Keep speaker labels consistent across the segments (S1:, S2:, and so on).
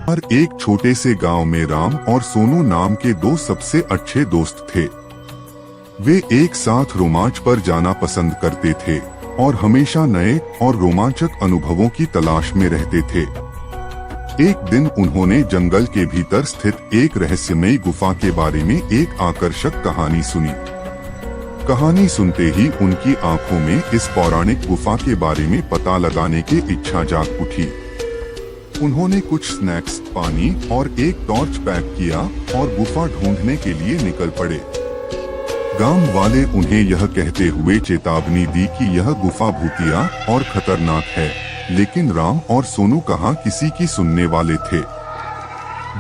S1: हर एक छोटे से गांव में राम और सोनू नाम के दो सबसे अच्छे दोस्त थे। वे एक साथ रोमांच पर जाना पसंद करते थे और हमेशा नए और रोमांचक अनुभवों की तलाश में रहते थे। एक दिन उन्होंने जंगल के भीतर स्थित एक रहस्यमयी गुफा के बारे में एक आकर्षक कहानी सुनी। कहानी सुनते ही उनकी आंखों में इस पौराणिक गुफा के बारे में पता लगाने की इच्छा जाग उठी। उन्होंने कुछ स्नैक्स, पानी और एक टॉर्च पैक किया और गुफा ढूंढने के लिए निकल पड़े। गांव वाले उन्हें यह कहते हुए चेतावनी दी कि यह गुफा भूतिया और खतरनाक है, लेकिन राम और सोनू कहाँ किसी की सुनने वाले थे।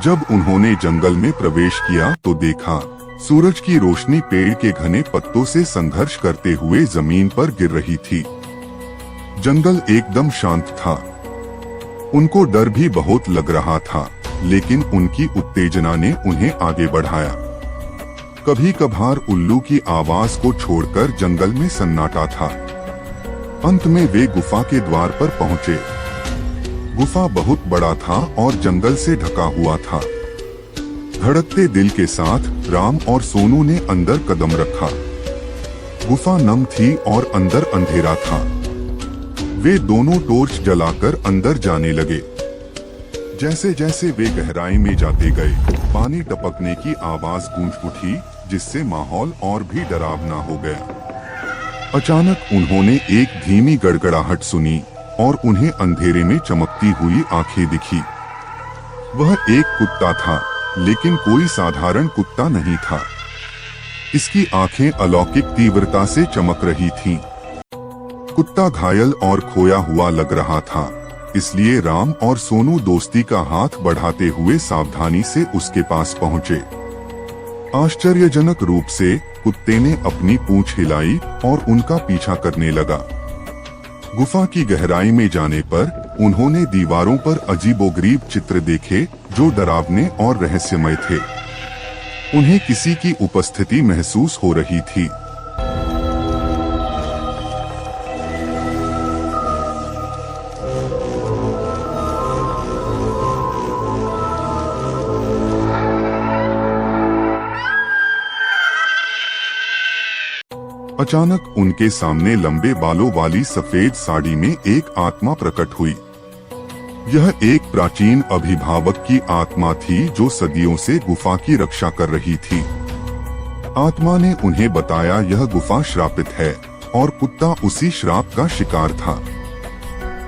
S1: जब उन्होंने जंगल में प्रवेश किया तो देखा सूरज की रोशनी पेड़ के घने पत्तों से संघर्ष करते हुए जमीन पर गिर रही थी। जंगल एकदम शांत था। उनको डर भी बहुत लग रहा था, लेकिन उनकी उत्तेजना ने उन्हें आगे बढ़ाया। कभी कभार उल्लू की आवाज को छोड़कर जंगल में सन्नाटा था। अंत में वे गुफा के द्वार पर पहुंचे। गुफा बहुत बड़ा था और जंगल से ढका हुआ था। धड़कते दिल के साथ राम और सोनू ने अंदर कदम रखा। गुफा नम थी और अंदर अंधेरा था। वे दोनों टॉर्च जलाकर अंदर जाने लगे। जैसे जैसे वे गहराई में जाते गए, पानी टपकने की आवाज गूंज उठी, जिससे माहौल और भी डरावना हो गया। अचानक उन्होंने एक धीमी गड़गड़ाहट सुनी और उन्हें अंधेरे में चमकती हुई आंखें दिखी। वह एक कुत्ता था, लेकिन कोई साधारण कुत्ता नहीं था। इसकी आंखें अलौकिक तीव्रता से चमक रही थीं। कुत्ता घायल और खोया हुआ लग रहा था, इसलिए राम और सोनू दोस्ती का हाथ बढ़ाते हुए सावधानी से उसके पास पहुंचे। आश्चर्यजनक रूप से कुत्ते ने अपनी पूंछ हिलाई और उनका पीछा करने लगा। गुफा की गहराई में जाने पर उन्होंने दीवारों पर अजीबोगरीब चित्र देखे, जो डरावने और रहस्यमय थे। उन्हें किसी की उपस्थिति महसूस हो रही थी। अचानक उनके सामने लंबे बालों वाली सफेद साड़ी में एक आत्मा प्रकट हुई। यह एक प्राचीन अभिभावक की आत्मा थी जो सदियों से गुफा की रक्षा कर रही थी। आत्मा ने उन्हें बताया यह गुफा श्रापित है और कुत्ता उसी श्राप का शिकार था।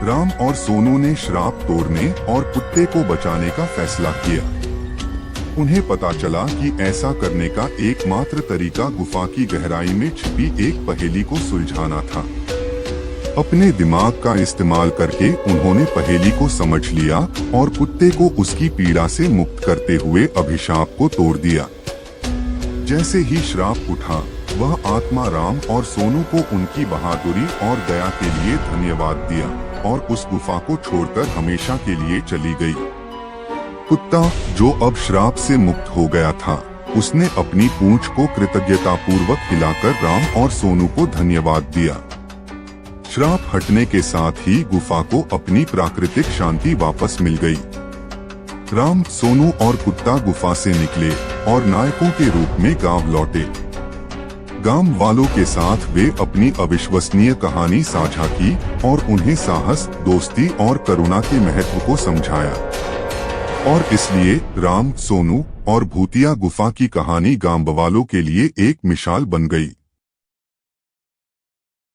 S1: राम और सोनू ने श्राप तोड़ने और कुत्ते को बचाने का फैसला किया। उन्हें पता चला कि ऐसा करने का एकमात्र तरीका गुफा की गहराई में छिपी एक पहेली को सुलझाना था। अपने दिमाग का इस्तेमाल करके उन्होंने पहेली को समझ लिया और कुत्ते को उसकी पीड़ा से मुक्त करते हुए अभिशाप को तोड़ दिया। जैसे ही श्राप उठा, वह आत्मा राम और सोनू को उनकी बहादुरी और दया के लिए धन्यवाद दिया और उस गुफा को छोड़कर हमेशा के लिए चली गई। कुत्ता, जो अब श्राप से मुक्त हो गया था, उसने अपनी पूंछ को कृतज्ञतापूर्वक हिलाकर राम और सोनू को धन्यवाद दिया। श्राप हटने के साथ ही गुफा को अपनी प्राकृतिक शांति वापस मिल गई। राम, सोनू और कुत्ता गुफा से निकले और नायकों के रूप में गांव लौटे। गांव वालों के साथ वे अपनी अविश्वसनीय कहानी साझा की और उन्हें साहस, दोस्ती और करुणा के महत्व को समझाया। और इसलिए राम, सोनू और भूतिया गुफा की कहानी गांव वालों के लिए एक मिसाल बन गई।